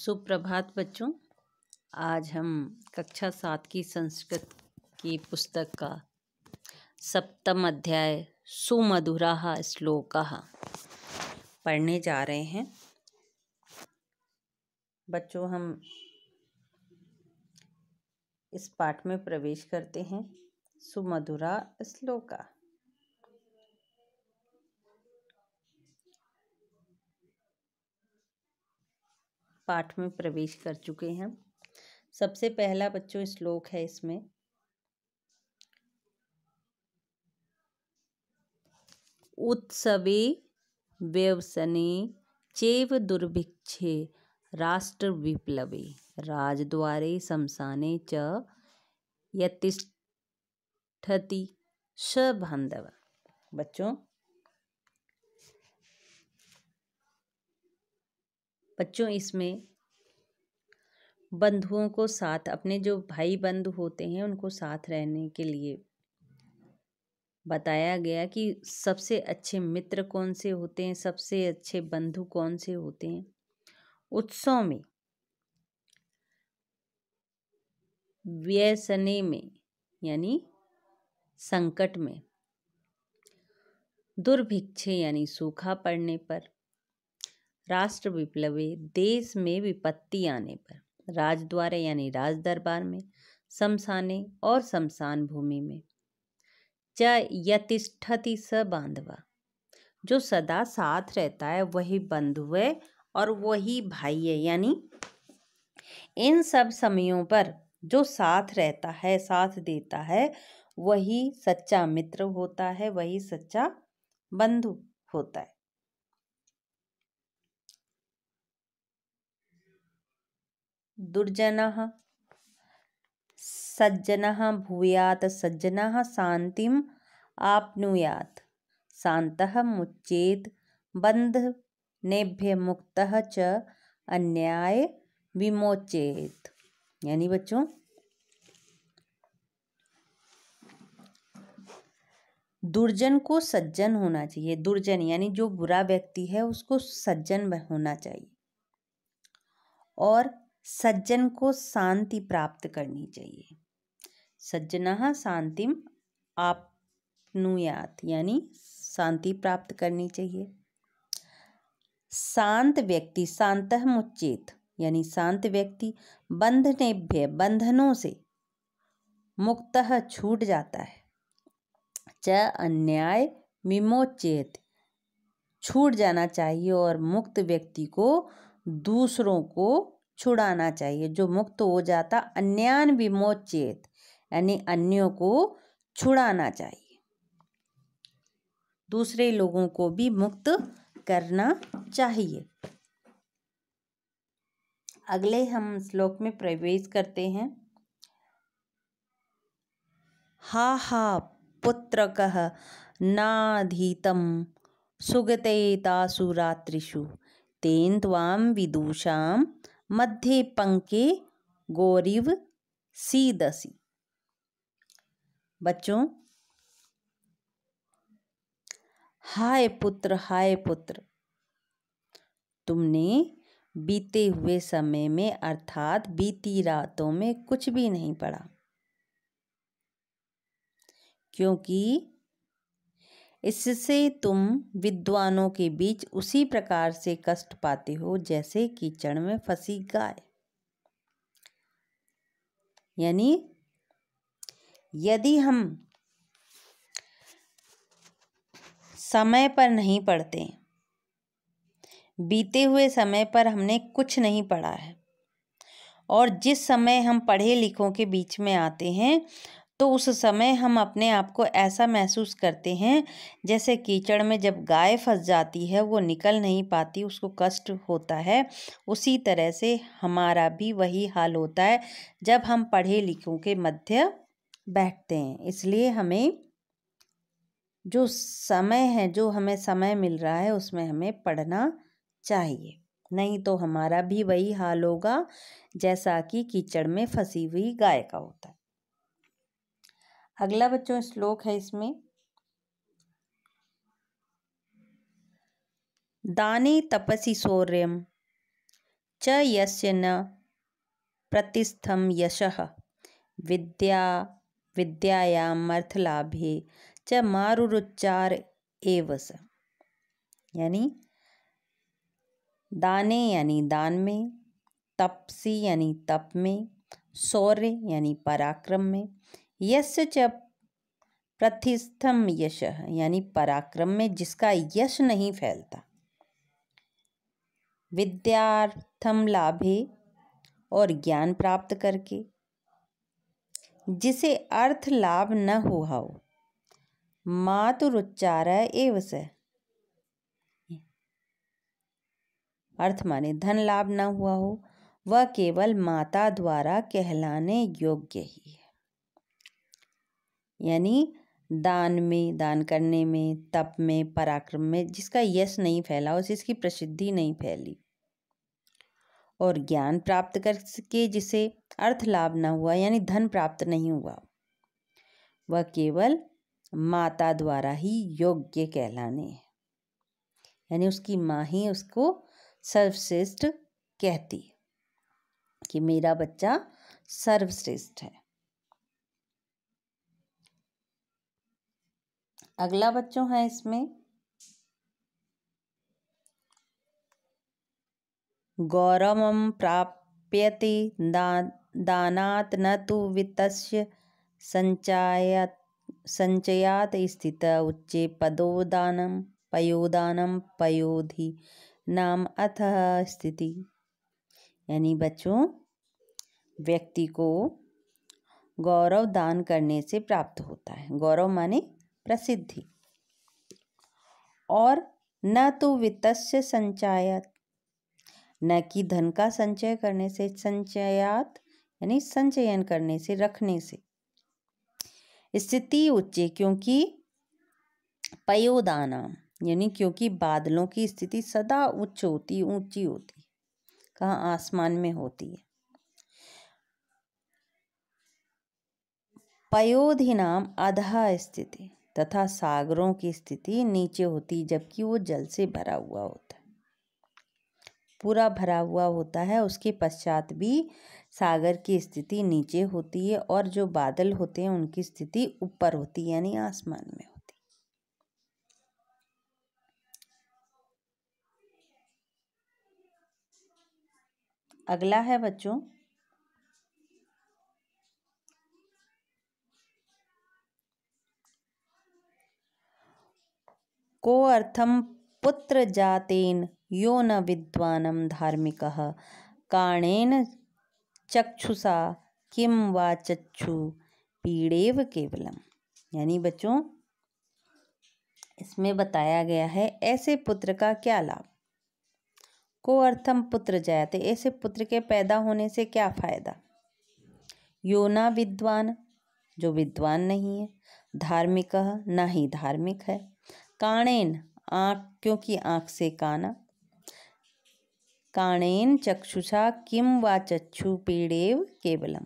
सुप्रभात बच्चों। आज हम कक्षा 7 की संस्कृत की पुस्तक का 7वां अध्याय सुमधुराः श्लोकाः पढ़ने जा रहे हैं। बच्चों, हम इस पाठ में प्रवेश करते हैं। सुमधुरा श्लोका। पाठ में प्रवेश कर चुके हैं। सबसे पहला बच्चों श्लोक है इसमें, उत्सवे व्यवसने चैव दुर्भिक्षे राष्ट्रविप्लवे राजद्वारे शमशाने च यतिष्ठति स बान्धव। बच्चों इसमें बंधुओं को साथ, अपने जो भाई बंधु होते हैं उनको साथ रहने के लिए बताया गया कि सबसे अच्छे मित्र कौन से होते हैं, सबसे अच्छे बंधु कौन से होते हैं। उत्सव में, व्यसने में यानी संकट में, दुर्भिक्षे यानी सूखा पड़ने पर, राष्ट्र विप्लवे देश में विपत्ति आने पर, राजद्वारे यानी राज दरबार में, शमशाने और शमशान भूमि में, च यतिष्ठति स बांधवा जो सदा साथ रहता है वही बंधु है और वही भाई है। यानी इन सब समयों पर जो साथ रहता है, साथ देता है, वही सच्चा मित्र होता है, वही सच्चा बंधु होता है। दुर्जनः सज्जनः भूयात् सज्जनः शान्तिम् आप्नुयात् शान्तः मुच्येत् बन्धनेभ्यः मुक्तः च अन्याय विमोचयेत्। यानी बच्चों, दुर्जन को सज्जन होना चाहिए। दुर्जन यानी जो बुरा व्यक्ति है उसको सज्जन होना चाहिए, और सज्जन को शांति प्राप्त करनी चाहिए। सज्जनः शांतिम आप्नुयात् यानी शांति प्राप्त करनी चाहिए। शांत व्यक्ति, शांतः मुच्येत यानी शांत व्यक्ति, बंधनेभ्य बंधनों से, मुक्तः छूट जाता है, च अन्याय विमोचयेत् छूट जाना चाहिए, और मुक्त व्यक्ति को दूसरों को छुड़ाना चाहिए। जो मुक्त हो जाता, अन्यान विमोचयेत् यानी अन्यों को छुड़ाना चाहिए, दूसरे लोगों को भी मुक्त करना चाहिए। अगले हम श्लोक में प्रवेश करते हैं। हा हा पुत्रकः नाधीतं सुगते तासु रात्रिषु तेन त्वां विदुषां मध्ये पंके गौरिव सीदसि। बच्चों, हाय पुत्र, तुमने बीते हुए समय में अर्थात बीती रातों में कुछ भी नहीं पढ़ा, क्योंकि इससे तुम विद्वानों के बीच उसी प्रकार से कष्ट पाते हो जैसे कीचड़ में फंसी गाय। यानी यदि हम समय पर नहीं पढ़ते, बीते हुए समय पर हमने कुछ नहीं पढ़ा है, और जिस समय हम पढ़े लिखों के बीच में आते हैं तो उस समय हम अपने आप को ऐसा महसूस करते हैं जैसे कीचड़ में जब गाय फंस जाती है, वो निकल नहीं पाती, उसको कष्ट होता है। उसी तरह से हमारा भी वही हाल होता है जब हम पढ़े लिखों के मध्य बैठते हैं। इसलिए हमें जो समय है, जो हमें समय मिल रहा है, उसमें हमें पढ़ना चाहिए, नहीं तो हमारा भी वही हाल होगा जैसा कि कीचड़ में फंसी हुई गाय का होता है। अगला बच्चों श्लोक है इसमें, दाने तपसि शौर्यं च यस्य न प्रतिस्थम यशः विद्यायाम अर्थलाभे च मारुरुच्चार एव स। यानी दाने यानी दान में, तपसी यानी तप में, शौर्य यानी पराक्रम में, यस्य च प्रतिस्थम यशः यानी पराक्रम में जिसका यश नहीं फैलता, विद्यार्थम लाभे और ज्ञान प्राप्त करके, जिसे अर्थ लाभ न हुआ हो, मातुरुच्चार एव स अर्थ माने धन लाभ न हुआ हो, वह केवल माता द्वारा कहलाने योग्य ही है। यानी दान में, दान करने में, तप में, पराक्रम में जिसका यश नहीं फैला, जिसकी प्रसिद्धि नहीं फैली, और ज्ञान प्राप्त करके जिसे अर्थ लाभ न हुआ यानी धन प्राप्त नहीं हुआ, वह केवल माता द्वारा ही योग्य कहलाने है। यानी उसकी माँ ही उसको सर्वश्रेष्ठ कहती है कि मेरा बच्चा सर्वश्रेष्ठ है। अगला बच्चों है इसमें गौरवं प्राप्यते दानात् न तु वित्तस्य संचयात् स्थित उच्चे पयोदानं पयोधि नाम अथः स्थिति। यानी बच्चों व्यक्ति को गौरव दान करने से प्राप्त होता है। गौरव माने प्रसिद्धि। और न तो वित्तस्य संचयात्, न कि धन का संचय करने से, संचयात यानी संचयन करने से, रखने से, स्थिति उच्चे क्योंकि पयोदाना यानी क्योंकि बादलों की स्थिति सदा उच्च होती, ऊंची होती, कहाँ आसमान में होती है। पयोधि नाम अधः स्थिति, तथा सागरों की स्थिति नीचे होती जबकि वो जल से भरा हुआ होता है, पूरा भरा हुआ होता है। उसके पश्चात भी सागर की स्थिति नीचे होती है और जो बादल होते हैं उनकी स्थिति ऊपर होती है यानी आसमान में होती। अगला है बच्चों को अर्थम पुत्र जातेन यो न विद्वानं धार्मिकः कारणेन चक्षुषा किम वा चक्षु पीड़ेव केवलम। यानी बच्चों इसमें बताया गया है ऐसे पुत्र का क्या लाभ। को अर्थम पुत्र जाते, ऐसे पुत्र के पैदा होने से क्या फायदा। यो ना विद्वान जो विद्वान नहीं है, धार्मिक ना ही धार्मिक है, काणेन आँख क्योंकि आँख से काना, काणेन चक्षुषा किम वा चक्षु पीड़ेव केवलम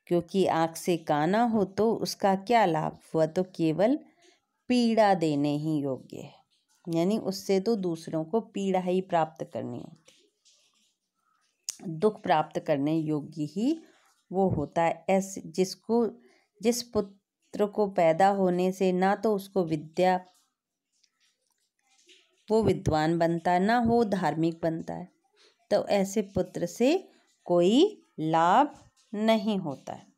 क्योंकि आँख से काना हो तो उसका क्या लाभ, वह तो केवल पीड़ा देने ही योग्य है। यानी उससे तो दूसरों को पीड़ा ही प्राप्त करनी होती, दुख प्राप्त करने योग्य ही वो होता है। ऐसे जिस पुत्र को पैदा होने से ना तो उसको विद्या, वो विद्वान बनता है, ना वो धार्मिक बनता है, तो ऐसे पुत्र से कोई लाभ नहीं होता है।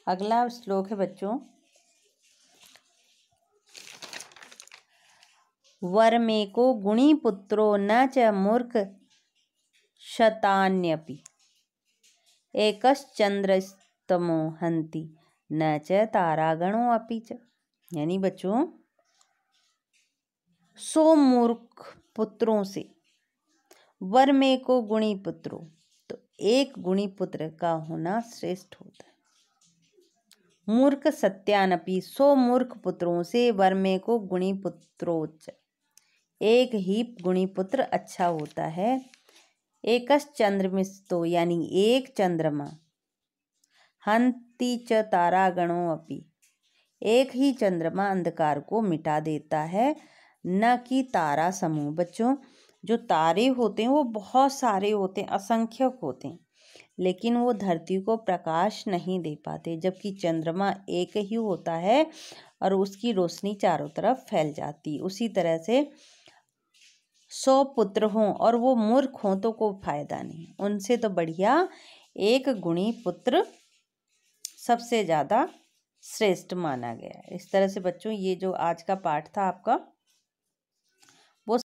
अगला श्लोक है बच्चों वर्मेको गुणी पुत्रो न च मूर्ख शतान्यपि एकश्चंद्रस्तमो हन्ति न च तारागणो अपि च। यानी बच्चों 100 मूर्ख पुत्रों से वर्मेको गुणी पुत्रो, तो एक गुणी पुत्र का होना श्रेष्ठ होता है। मूर्ख सत्यानपि 100 मूर्ख पुत्रों से वर्मेको गुणी पुत्रोच, एक ही गुणी पुत्र अच्छा होता है। एकस चंद्रमिस्तो यानी एक चंद्रमा, हंति च तारागणों अपि एक ही चंद्रमा अंधकार को मिटा देता है, न कि तारा समूह। बच्चों, जो तारे होते हैं वो बहुत सारे होते हैं, असंख्यक होते हैं, लेकिन वो धरती को प्रकाश नहीं दे पाते, जबकि चंद्रमा एक ही होता है और उसकी रोशनी चारों तरफ फैल जाती। उसी तरह से 100 पुत्र हों और वो मूर्ख हों तो कोई फायदा नहीं, उनसे तो बढ़िया एक गुणी पुत्र सबसे ज़्यादा श्रेष्ठ माना गया है। इस तरह से बच्चों, ये जो आज का पाठ था आपका